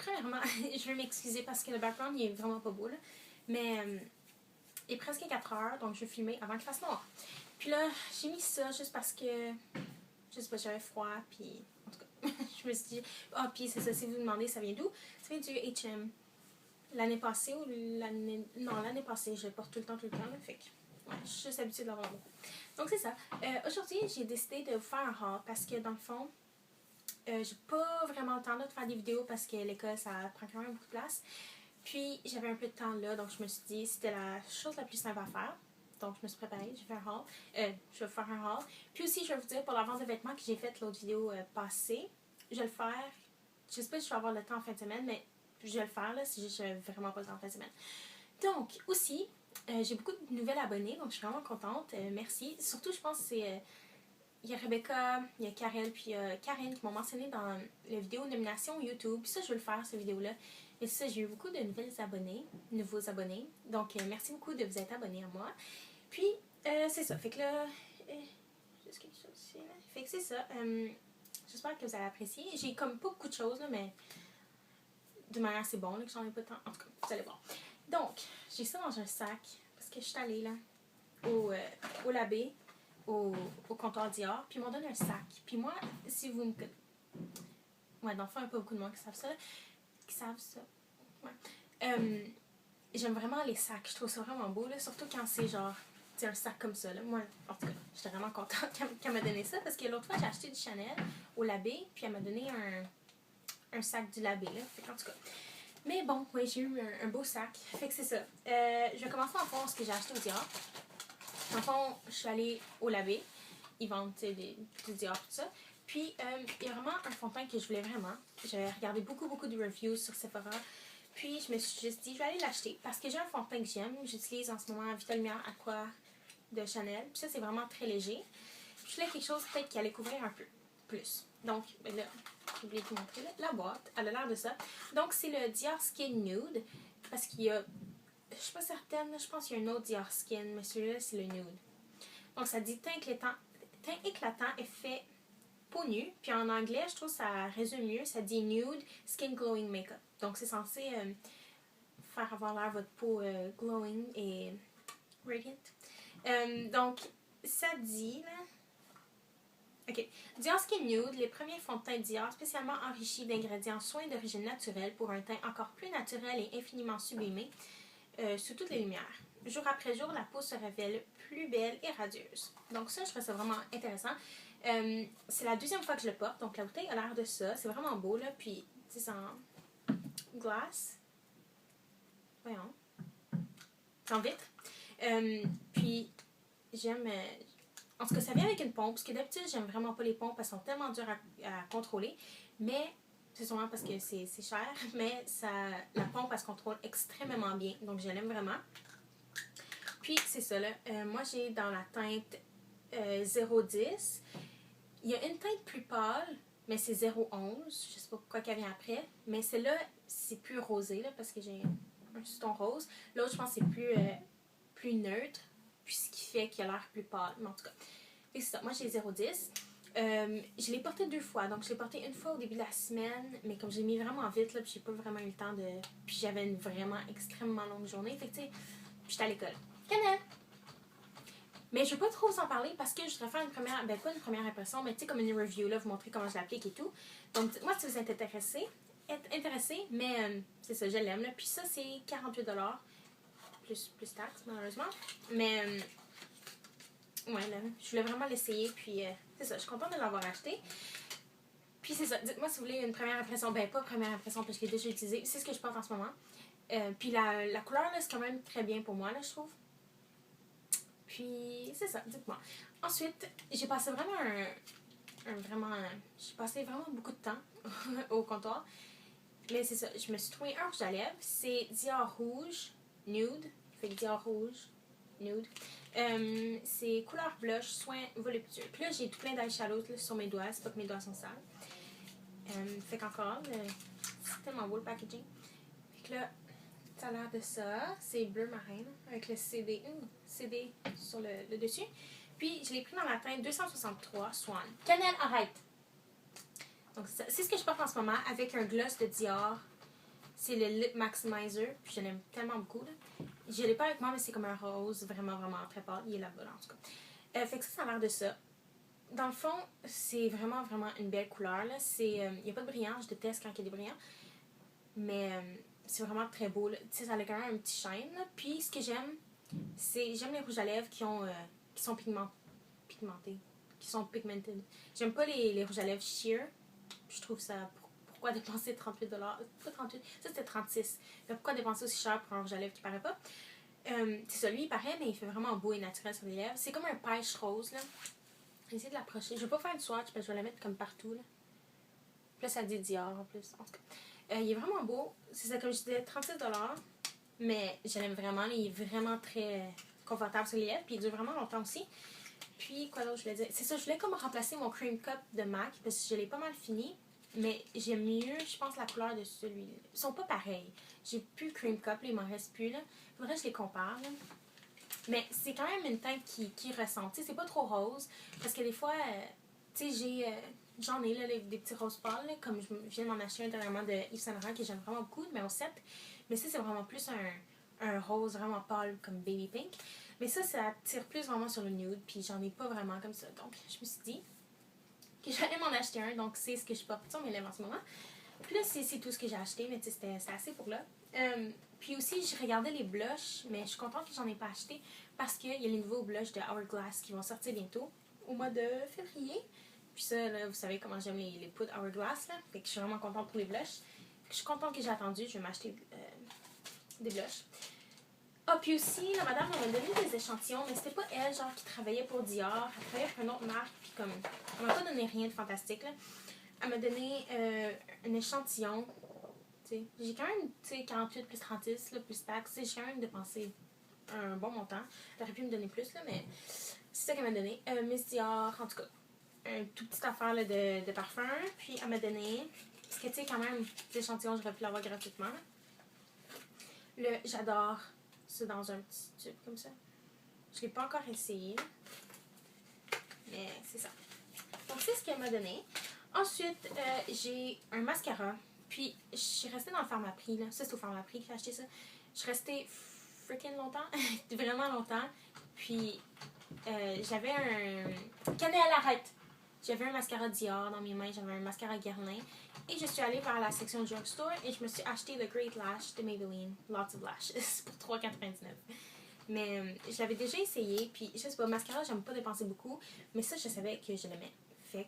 premièrement, je veux m'excuser parce que le background il est vraiment pas beau là. Mais il est presque 4 heures, donc je vais filmer avant qu'il fasse noir. Puis là, j'ai mis ça juste parce que, je sais pas, j'avais froid, puis en tout cas, je me suis dit, ah, puis c'est ça, si vous vous demandez, ça vient d'où? Ça vient du H&M. L'année passée ou l'année... Non, l'année passée, je le porte tout le temps, là, fait que, ouais, je suis juste habituée de l'avoir beaucoup. Donc c'est ça. Aujourd'hui, j'ai décidé de vous faire un haul parce que dans le fond, j'ai pas vraiment le temps là, de faire des vidéos parce que l'école, ça prend quand même beaucoup de place. Puis j'avais un peu de temps là, donc je me suis dit c'était la chose la plus simple à faire. Donc je me suis préparée, j'ai fait un haul. Je vais faire un haul. Puis aussi, je vais vous dire pour la vente de vêtements que j'ai faite l'autre vidéo passée, je vais le faire. Je sais pas si je vais avoir le temps en fin de semaine, mais je vais le faire là, si j'ai vraiment pas le temps en fin de semaine. Donc aussi, j'ai beaucoup de nouvelles abonnées, donc je suis vraiment contente. Merci. Surtout, je pense que c'est... il y a Rebecca, il y a Karel, puis Karine qui m'ont mentionné dans la vidéo nomination YouTube. Puis ça, je vais le faire, cette vidéo-là. Et ça, j'ai eu beaucoup de nouveaux abonnés. Donc, merci beaucoup de vous être abonnés à moi. Puis, c'est ça. Fait que là, juste quelque chose ici, là. Fait que c'est ça. J'espère que vous allez apprécier. J'ai comme pas beaucoup de choses, là, mais de manière assez bon, là, que j'en ai pas tant. En tout cas, vous allez voir. Donc, j'ai ça dans un sac parce que je suis allée, là, au Labé. Au comptoir Dior, puis ils m'ont donné un sac. Puis moi, si vous me... Ouais, dans le fond, il n'y a pas beaucoup de monde qui savent ça. Ouais. J'aime vraiment les sacs. Je trouve ça vraiment beau, là. Surtout quand c'est genre... C'est un sac comme ça, là. Moi, en tout cas, j'étais vraiment contente qu'elle m'a donné ça. Parce que l'autre fois, j'ai acheté du Chanel au Labé, puis elle m'a donné un sac du Labé, là. Fait qu'en tout cas... Mais bon, oui, j'ai eu un beau sac. Fait que c'est ça. Je vais commencer en fond ce que j'ai acheté au Dior. Dans le fond, je suis allée au Labé. Ils vendent du Dior, tout ça. Puis, il y a vraiment un fond de teint que je voulais vraiment. J'ai regardé beaucoup de reviews sur Sephora. Puis, je me suis juste dit, je vais aller l'acheter. Parce que j'ai un fond de teint que j'aime. J'utilise en ce moment Vita Lumière Aqua de Chanel. Puis ça, c'est vraiment très léger. Puis, je voulais quelque chose peut-être qui allait couvrir un peu plus. Donc, ben là, j'ai oublié de vous montrer là, la boîte. Elle a l'air de ça. Donc, c'est le Dior Skin Nude. Parce qu'il y a... Je suis pas certaine, je pense qu'il y a un autre Dior Skin, mais celui-là, c'est le nude. Donc, ça dit teint éclatant, effet peau nue. Puis en anglais, je trouve que ça résume mieux. Ça dit nude skin glowing makeup. Donc, c'est censé faire avoir l'air votre peau glowing et radiant. Donc, ça dit, là... OK. Dior Skin Nude, les premiers fonds de teint Dior spécialement enrichis d'ingrédients soins d'origine naturelle pour un teint encore plus naturel et infiniment sublimé. Sous toutes les lumières. Jour après jour, la peau se révèle plus belle et radieuse. Donc ça, je trouve ça vraiment intéressant. C'est la deuxième fois que je le porte, donc la bouteille a l'air de ça. C'est vraiment beau, là. Puis, c'est en glace. Voyons. C'est en vitre. Puis, j'aime... en tout cas, ça vient avec une pompe, parce que d'habitude, j'aime vraiment pas les pompes, elles sont tellement dures à contrôler. Mais... c'est sûrement parce que c'est cher, mais la pompe, elle se contrôle extrêmement bien. Donc, je l'aime vraiment. Puis, c'est ça, là. Moi, j'ai dans la teinte 010. Il y a une teinte plus pâle, mais c'est 011. Je sais pas pourquoi qu'elle vient après. Mais celle-là, c'est plus rosé, là, parce que j'ai un sous-ton rose. L'autre, je pense que c'est plus neutre. Puis, ce qui fait qu'il a l'air plus pâle. Mais en tout cas, c'est ça. Moi, j'ai 010. Je l'ai porté 2 fois, donc je l'ai porté une fois au début de la semaine, mais comme j'ai mis vraiment vite, là, puis j'ai pas vraiment eu le temps de... Puis j'avais une vraiment extrêmement longue journée, fait que tu sais, j'étais à l'école. Canal! Mais je veux pas trop vous en parler parce que je voudrais faire une première, ben pas une première impression, mais tu sais, comme une review, là, vous montrer comment je l'applique et tout. Donc, moi, si vous êtes intéressé, mais c'est ça, je l'aime, là. Puis ça, c'est 48$, plus taxes, malheureusement. Mais... ouais, là, je voulais vraiment l'essayer, puis c'est ça, je suis contente de l'avoir acheté. Puis c'est ça, dites-moi si vous voulez une première impression, ben pas première impression parce que je l'ai déjà utilisé, c'est ce que je porte en ce moment. Puis la couleur, là, c'est quand même très bien pour moi, là, je trouve. Puis c'est ça, dites-moi. Ensuite, j'ai passé vraiment j'ai passé vraiment beaucoup de temps au comptoir. Mais c'est ça, je me suis trouvé un rouge à lèvres, c'est Dior Rouge Nude, fait que Dior Rouge Nude. C'est couleur blush, soin voluptueux. Puis là, j'ai tout plein d'eyeshadows sur mes doigts. C'est pas que mes doigts sont sales. Fait qu'encore, c'est tellement beau le packaging. Fait que là, ça a l'air de ça. C'est bleu marin, avec le CD sur le dessus. Puis, je l'ai pris dans la teinte 263 Swan. Cannelle, arrête! Donc, c'est ce que je porte en ce moment avec un gloss de Dior C'est le Lip Maximizer, puis je l'aime tellement beaucoup. Là. Je l'ai pas avec moi, mais c'est comme un rose vraiment, vraiment très pâle. Il est là-bas, là, en tout cas. Fait que ça a l'air de ça. Dans le fond, c'est vraiment, vraiment une belle couleur. Il n'y a pas de brillant, je déteste quand il y a des brillants. Mais c'est vraiment très beau. Tu sais, ça a quand même un petit shine. Là. Puis ce que j'aime, j'aime les rouges à lèvres qui sont pigmentés. Qui sont pigmented. J'aime pas les rouges à lèvres sheer. Je trouve ça... Pourquoi dépenser 38$? Pas 38$, ça c'était 36$. Mais pourquoi dépenser aussi cher pour un rouge à lèvres qui paraît pas? C'est ça, lui il paraît, mais il fait vraiment beau et naturel sur les lèvres. C'est comme un pêche rose, là. J'ai essayé de l'approcher. Je vais pas faire une swatch parce que je vais la mettre comme partout, là. Puis là, ça dit Dior en plus. En tout cas, il est vraiment beau. C'est ça, comme je disais, 36$. Mais je l'aime vraiment. Il est vraiment très confortable sur les lèvres. Puis il dure vraiment longtemps aussi. Puis, quoi d'autre je voulais dire? C'est ça, je voulais comme remplacer mon Cream Cup de MAC parce que je l'ai pas mal fini. Mais j'aime mieux, je pense, la couleur de celui-là. Ils sont pas pareils. J'ai plus le Cream Cup, là, il m'en reste plus. Là. Faudrait que je les compare. Là. Mais c'est quand même une teinte qui ressemble. Tu sais, c'est pas trop rose. Parce que des fois, tu sais, j'en ai là, des petits roses pâles. Là, comme je viens de m'en acheter un dernièrement de Yves Saint Laurent que j'aime vraiment beaucoup, numéro 7. Mais ça, c'est vraiment plus un rose vraiment pâle comme baby pink. Mais ça tire plus vraiment sur le nude. Puis j'en ai pas vraiment comme ça. Donc, je me suis dit que j'allais m'en acheter un. Donc, c'est ce que je porte sur mes lèvres en ce moment. Puis là, c'est tout ce que j'ai acheté. Mais tu sais, c'était assez pour là. Puis aussi, j'ai regardé les blushs, mais je suis contente que j'en ai pas acheté parce qu'il y a les nouveaux blushs de Hourglass qui vont sortir bientôt, au mois de février. Puis ça, là, vous savez comment j'aime les poudres Hourglass, là. Fait que je suis vraiment contente pour les blushs. Je suis contente que j'ai attendu, je vais m'acheter des blushs. Ah, puis aussi, la madame m'a donné des échantillons, mais c'était pas elle, genre, qui travaillait pour Dior. Elle travaillait pour une autre marque, puis comme, elle m'a pas donné rien de fantastique, là. Elle m'a donné un échantillon. J'ai quand même, 48 plus 36, là, plus taxes. J'ai quand même dépensé un bon montant. J'aurais pu me donner plus, là, mais c'est ça qu'elle m'a donné. Miss Dior, en tout cas, une toute petite affaire là, de parfum. Puis elle m'a donné, parce que tu sais, quand même, l'échantillon, j'aurais pu l'avoir gratuitement. J'adore ça dans un petit tube comme ça. Je l'ai pas encore essayé, mais c'est ça. Donc, c'est ce qu'elle m'a donné. Ensuite, j'ai un mascara. Puis, je suis restée dans le Pharmaprix, là. Ça, c'est au Pharmaprix que j'ai acheté ça. Je suis restée freaking longtemps. Vraiment longtemps. Puis, j'avais un... Cannelle, arrête! J'avais un mascara Dior dans mes mains. J'avais un mascara Guerlain. Et je suis allée vers la section drugstore et je me suis acheté le Great Lash de Maybelline. Lots of Lashes pour $3,99. Mais je l'avais déjà essayé. Puis, je sais pas, mascara, j'aime pas dépenser beaucoup. Mais ça, je savais que je l'aimais. Fait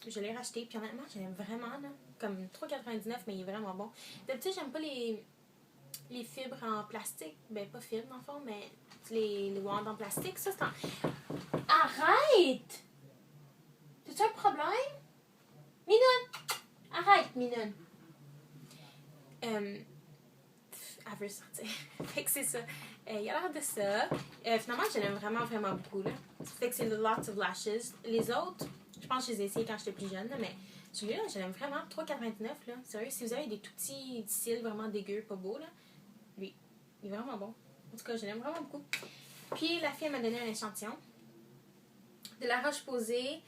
que je l'ai racheté. Puis honnêtement, je l'aime vraiment, là. Comme $3,99, mais il est vraiment bon. D'habitude, j'aime pas les fibres en plastique. Ben, pas fibres, dans le fond, mais les wands en plastique. Ça, c'est en... Arrête! T'as-tu un problème? Minoune! Arrête, Minoune! Elle veut sortir. Fait que c'est ça. Il y a l'air de ça. Finalement, je l'aime vraiment, vraiment beaucoup, là. Fait que c'est le Lots of Lashes. Les autres, je pense que je les ai essayés quand j'étais plus jeune, là, mais celui-là, je l'aime vraiment. $3,99, là. Sérieux, si vous avez des tout petits cils vraiment dégueux, pas beaux, là, lui, il est vraiment bon. En tout cas, je l'aime vraiment beaucoup. Puis, la fille m'a donné un échantillon de La Roche-Posay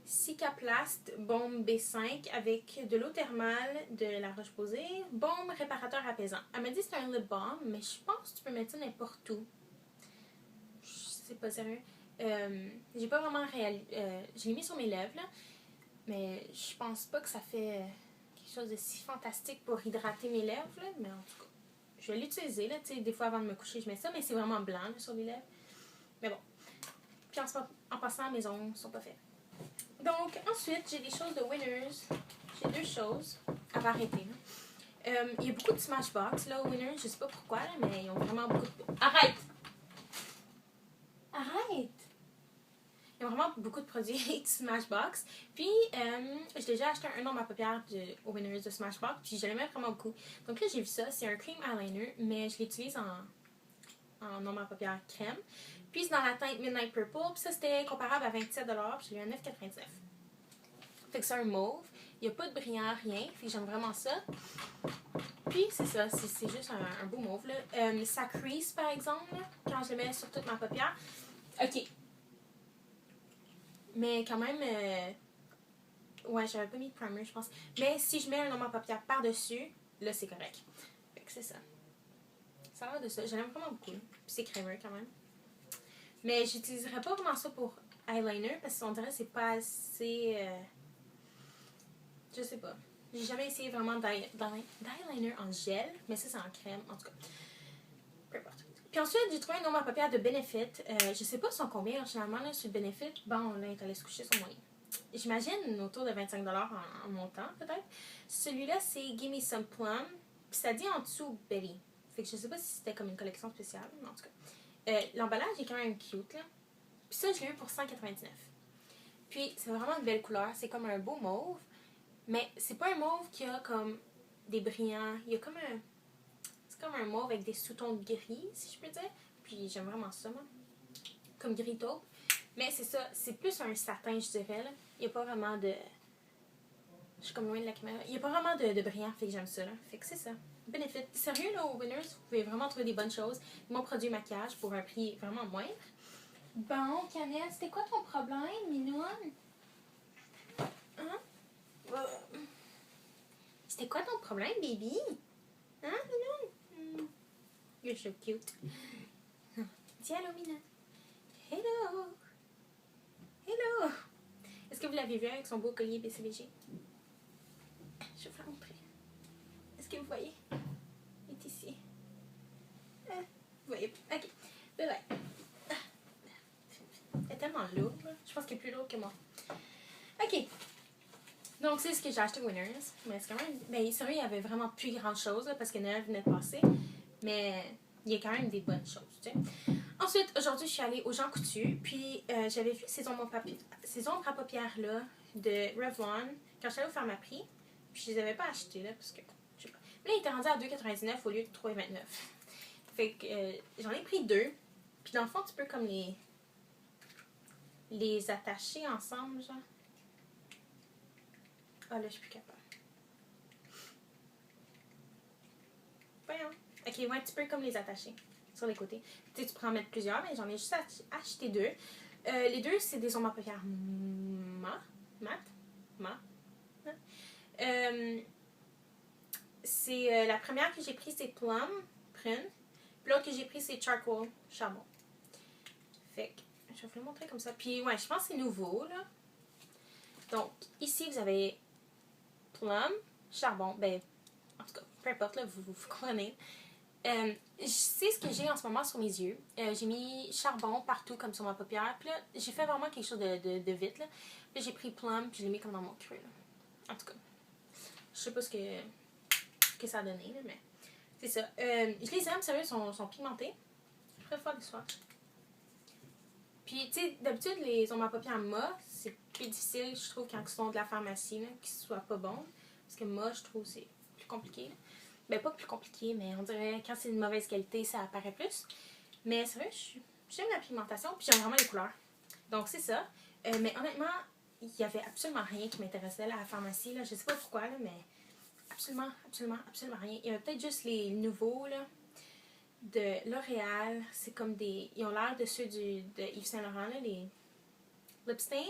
Cicaplast Baume B5 avec de l'eau thermale de La Roche-Posay, baume réparateur apaisant. Elle m'a dit que c'est un lip balm, mais je pense que tu peux mettre ça n'importe où. C'est pas sérieux. J'ai pas vraiment je l'ai mis sur mes lèvres, là, mais je pense pas que ça fait quelque chose de si fantastique pour hydrater mes lèvres, là, mais en tout cas, je vais l'utiliser, là, tu sais, des fois avant de me coucher, je mets ça, mais c'est vraiment blanc, là, sur les lèvres. Mais bon. Puis en passant, mes ongles sont pas faits. Donc, ensuite, j'ai des choses de Winners. J'ai deux choses. Elle va arrêter, là. Il y a beaucoup de Smashbox, là, au Winners. Je sais pas pourquoi, là, mais ils ont vraiment beaucoup de... Arrête! Arrête! Ils ont vraiment beaucoup de produits de Smashbox. Puis, j'ai déjà acheté un nombre à paupières au Winners de Smashbox. Puis, je l'aimais vraiment beaucoup. Donc là, j'ai vu ça. C'est un cream eyeliner, mais je l'utilise en nombre à paupières crème. Puis, c'est dans la teinte Midnight Purple. Puis ça, c'était comparable à 27$. Puis, j'ai eu un 9,99$. Fait que c'est un mauve. Il n'y a pas de brillant, rien. Fait que j'aime vraiment ça. Puis, c'est ça. C'est juste un beau mauve, là. Ça crease, par exemple, là, quand je le mets sur toute ma paupière. OK. Mais quand même... ouais, j'avais pas mis de primer, je pense. Mais si je mets un nombre à paupières par-dessus, là, c'est correct. Fait que c'est ça. Ça a l'air de ça. J'aime vraiment beaucoup. Puis c'est crémeux quand même. Mais j'utiliserais pas vraiment ça pour eyeliner parce qu'on dirait que c'est pas assez. Je sais pas. J'ai jamais essayé vraiment d'eyeliner en gel, mais ça, c'est en crème, en tout cas. Peu importe. Puis ensuite, j'ai trouvé un nombre à paupières de Benefit. Je sais pas sont combien, généralement, là, sur Benefit. Bon, là, il est allé se coucher sur mon lit. J'imagine autour de 25$ en montant, peut-être. Celui-là, c'est Gimme Some Plum. Puis ça dit en dessous Betty. Fait que je sais pas si c'était comme une collection spéciale, mais en tout cas. L'emballage est quand même cute, là. Puis ça, je l'ai eu pour 199$. Puis c'est vraiment une belle couleur. C'est comme un beau mauve. Mais c'est pas un mauve qui a comme des brillants. Il y a comme un. C'est comme un mauve avec des sous-tons de gris, si je peux dire. Puis j'aime vraiment ça, moi. Comme gris taupe. Mais c'est ça. C'est plus un satin, je dirais, là. Il n'y a pas vraiment de. Je suis comme loin de la caméra. Il n'y a pas vraiment de brillant, fait que j'aime ça, là. Fait que c'est ça. Benefit. Sérieux, là, aux Winners, vous pouvez vraiment trouver des bonnes choses. Mon produit maquillage pour un prix vraiment moindre. Bon, Canelle, c'était quoi ton problème, mignonne? Hein? C'était quoi ton problème, baby? Hein, mignonne? You're so cute. Dis allô, mignonne. Hello. Hello. Est-ce que vous l'avez vu avec son beau collier BCBG? Je vais vous la montrer. Est-ce que vous voyez? Il est ici. Vous voyez? Ok. Bye bye. Elle est tellement lourde. Je pense qu'elle est plus lourde que moi. Ok. Donc, c'est ce que j'ai acheté Winners. Mais c'est quand même. Ben, sérieux, il y avait vraiment plus grand chose là, parce que Noël venait de passer. Mais il y a quand même des bonnes choses, tu sais. Ensuite, aujourd'hui, je suis allée au Jean Coutu. Puis, j'avais vu ces ombres à paupières-là de Revlon quand j'allais au Pharmaprix. Puis, je les avais pas achetées, là, parce que. Je sais pas. Là, il était rendu à 2,99 au lieu de 3,29. Fait que j'en ai pris 2. Puis, dans le fond, tu peux comme les attacher ensemble, genre. Ah, là, je suis plus capable. Voyons. Ok, ouais, tu peux comme les attacher sur les côtés. Tu sais, tu peux en mettre plusieurs, mais j'en ai juste acheté 2. Les 2, c'est des ombres à paupières mat. C'est la première que j'ai prise, c'est Plum, prune. Puis l'autre que j'ai prise, c'est Charcoal, charbon. Fait que, je vais vous le montrer comme ça. Puis, ouais, je pense que c'est nouveau, là. Donc, ici, vous avez Plum, charbon. Ben, en tout cas, peu importe, là, vous comprenez. Je sais ce que j'ai en ce moment sur mes yeux. J'ai mis charbon partout, comme sur ma paupière. Puis là, j'ai fait vraiment quelque chose de vite, là. Puis j'ai pris Plum, puis je l'ai mis comme dans mon creux, là. En tout cas, je sais pas ce que ça a donné, là, mais c'est ça. Je les aime, sérieux, sont pigmentés. Je pourrais faire des swatchs. Puis, tu sais, d'habitude, les ombres à paupières mat, c'est plus difficile, je trouve, quand ils sont de la pharmacie, là, qu'ils soient pas bons. Parce que mat, je trouve, c'est plus compliqué, là. Ben, pas plus compliqué, mais on dirait quand c'est de mauvaise qualité, ça apparaît plus. Mais c'est vrai, j'aime la pigmentation, puis j'aime vraiment les couleurs. Donc, c'est ça. Mais honnêtement, il n'y avait absolument rien qui m'intéressait à la pharmacie, là. Je sais pas pourquoi, là, mais absolument rien. Il y avait peut-être juste les nouveaux, là, de L'Oréal. C'est comme des. Ils ont l'air de ceux de Yves Saint Laurent, là, les Lipstain.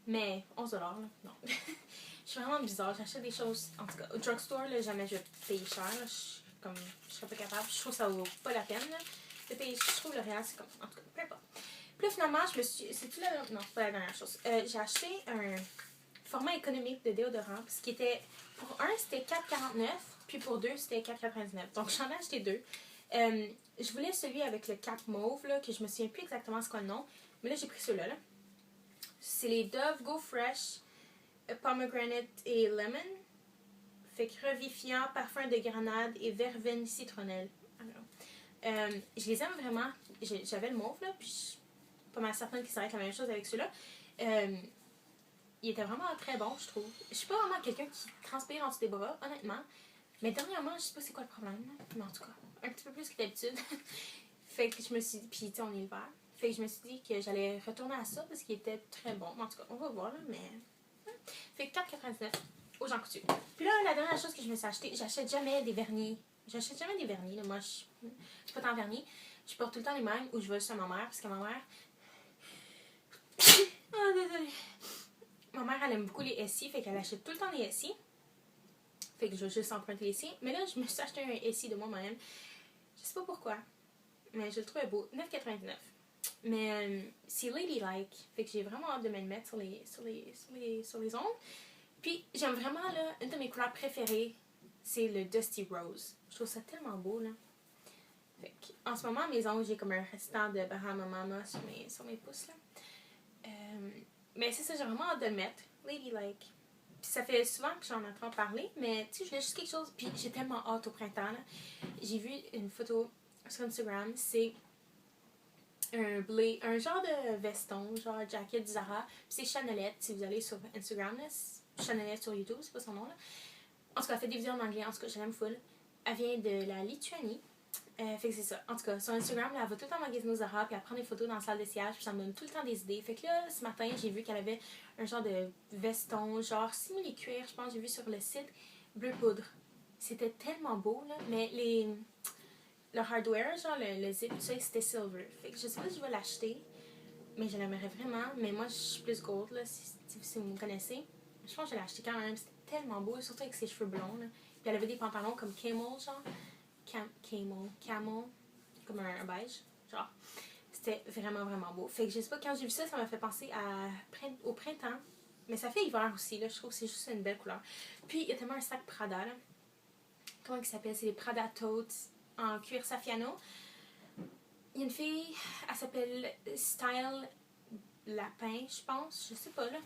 Mais 11$, là. Non. Je suis vraiment bizarre. J'achète des choses. En tout cas, au drugstore, là, jamais je vais payer cher. Là. Je serais pas capable. Je trouve que ça vaut pas la peine, là, de payer. Je trouve L'Oréal, c'est comme. En tout cas, peu importe. Puis là, finalement, je me suis. C'est-tu la. Non, c'est pas la dernière chose. J'ai acheté un format économique de déodorant. Ce qui était. Pour un, c'était 4,49$. Puis pour deux, c'était 4,99$. Donc, j'en ai acheté 2. Je voulais celui avec le cap mauve, là, que je me souviens plus exactement c'est quoi le nom. Mais là, j'ai pris celui-là. Là. C'est les Dove Go Fresh Pomegranate et Lemon. Fait que revivifiant, parfum de grenade et verveine citronnelle. Je les aime vraiment. J'avais le mauve, là, puis je suis pas mal certaine qu'il serait la même chose avec celui-là. Il était vraiment très bon, je trouve. Je suis pas vraiment quelqu'un qui transpire en dessous des bras, honnêtement. Mais dernièrement, je sais pas c'est quoi le problème. Mais en tout cas, un petit peu plus que d'habitude. Fait que je me suis dit, puis tu sais, on est l'hiver. Fait que je me suis dit que j'allais retourner à ça parce qu'il était très bon. En tout cas, on va voir, là, mais. Fait que 4,99$ au Jean Coutu. Puis là, la dernière chose que je me suis acheté, j'achète jamais des vernis. J'achète jamais des vernis, là. Moi, je suis pas tant vernis. Je porte tout le temps les mêmes ou je vais chez ma mère parce que ma mère. Oh, désolée. Ma mère, elle aime beaucoup les SI, fait qu'elle achète tout le temps les SI. Fait Fait que je vais juste emprunter les siens. Mais là, je me suis acheté un Essie de moi-même. Je sais pas pourquoi. Mais je le trouvais beau. 9,99. Mais c'est ladylike. Fait que j'ai vraiment hâte de me le mettre sur les ongles. Puis j'aime vraiment, là, une de mes couleurs préférées, c'est le Dusty Rose. Je trouve ça tellement beau, là. Fait que, en ce moment, mes ongles, j'ai comme un restant de Bahama Mama sur mes pouces, là. Mais c'est ça, j'ai vraiment hâte de le mettre. Ladylike. Puis ça fait souvent que j'en entends parler, mais tu sais, je voulais juste quelque chose. Puis j'ai tellement hâte au printemps, là. J'ai vu une photo sur Instagram, c'est un genre de veston, genre jacket Zara. Puis c'est Chanelette, si vous allez sur Instagram, là, Chanelette sur YouTube, c'est pas son nom, là. En tout cas, elle fait des vidéos en anglais, en tout cas, je l'aime full. Elle vient de la Lituanie. Fait que c'est ça. En tout cas, sur Instagram, là, elle va tout le temps magasiner au Zara, puis elle prend des photos dans la salle de siège, puis ça me donne tout le temps des idées. Fait que là, ce matin, j'ai vu qu'elle avait un genre de veston, genre simili-cuir, je pense, j'ai vu sur le site, bleu poudre. C'était tellement beau, là, mais le hardware, genre le zip, tout ça, c'était silver. Fait que je sais pas si je vais l'acheter, mais je l'aimerais vraiment. Mais moi, je suis plus gold, là, si vous me connaissez. Je pense que je l'ai acheté quand même, c'était tellement beau, surtout avec ses cheveux blonds, là. Puis elle avait des pantalons comme camel, genre. Camel, comme un beige, genre. C'était vraiment, vraiment beau. Fait que je sais pas, quand j'ai vu ça, ça m'a fait penser au printemps. Mais ça fait hiver aussi, là. Je trouve que c'est juste une belle couleur. Puis, il y a tellement un sac Prada, là. Comment il s'appelle? C'est les Prada Totes en cuir Saffiano. Il y a une fille, elle s'appelle Style Lapin, je pense. Je sais pas, là.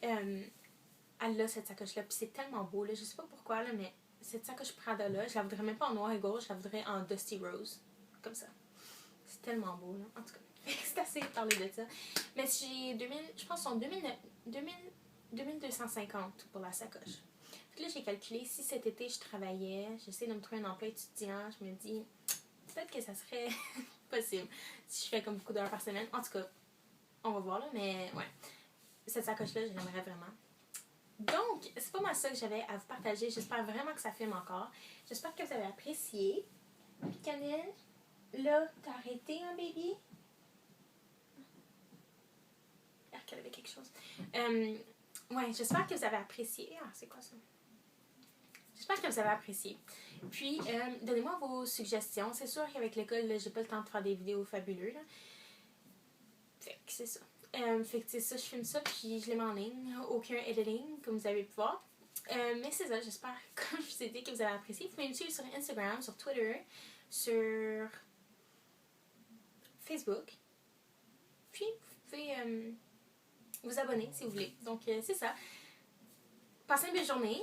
Elle a cette sacoche-là. Puis c'est tellement beau, là. Je sais pas pourquoi, là, mais cette sacoche Prada-là, je la voudrais même pas en noir et gauche, je la voudrais en Dusty Rose. Comme ça. C'est tellement beau, là. En tout cas, c'est assez de parler de ça. Mais j'ai 2000, je pense que sont 2250 pour la sacoche. Puis là, j'ai calculé, si cet été je travaillais, j'essaie de me trouver un emploi étudiant, je me dis, peut-être que ça serait possible si je fais comme beaucoup d'heures par semaine. En tout cas, on va voir, là, mais ouais. Cette sacoche-là, je l'aimerais vraiment. Donc, c'est pas mal ça que j'avais à vous partager. J'espère vraiment que ça filme encore. J'espère que vous avez apprécié. Puis, Canel, là, t'as arrêté, hein, baby? Ah, qu'elle avait quelque chose. Ouais, j'espère que vous avez apprécié. Ah, c'est quoi ça? J'espère que vous avez apprécié. Puis, donnez-moi vos suggestions. C'est sûr qu'avec l'école, j'ai pas le temps de faire des vidéos fabuleuses. Fait que c'est ça. Fait que c'est ça, je filme ça, puis je les mets en ligne. Aucun editing, comme vous avez pu voir. Mais c'est ça, j'espère, comme je vous ai dit, que vous avez apprécié. Vous pouvez me suivre sur Instagram, sur Twitter, sur Facebook. Puis, vous pouvez vous abonner si vous voulez. Donc, c'est ça. Passez une belle journée.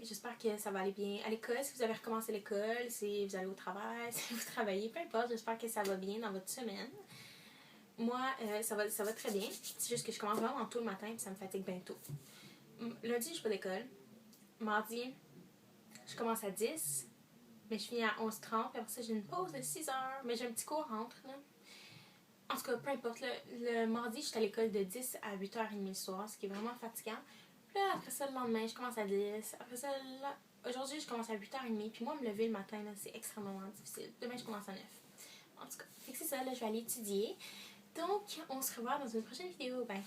J'espère que ça va aller bien à l'école. Si vous avez recommencé l'école, si vous allez au travail, si vous travaillez, peu importe. J'espère que ça va bien dans votre semaine. Moi, ça va très bien. C'est juste que je commence vraiment tôt le matin et ça me fatigue bien tôt. Lundi, je vais pas d'école. Mardi, je commence à 10. Mais je finis à 11h30. Puis après ça, j'ai une pause de 6 heures. Mais j'ai un petit cours entre, là. En tout cas, peu importe. Le mardi, je suis à l'école de 10 à 8h30 le soir, ce qui est vraiment fatigant. Puis là, après ça, le lendemain, je commence à 10. Après ça, là, aujourd'hui, je commence à 8h30. Puis moi, me lever le matin, là, c'est extrêmement difficile. Demain, je commence à 9. En tout cas, c'est ça. Là, je vais aller étudier. Donc, on se revoit dans une prochaine vidéo. Bye!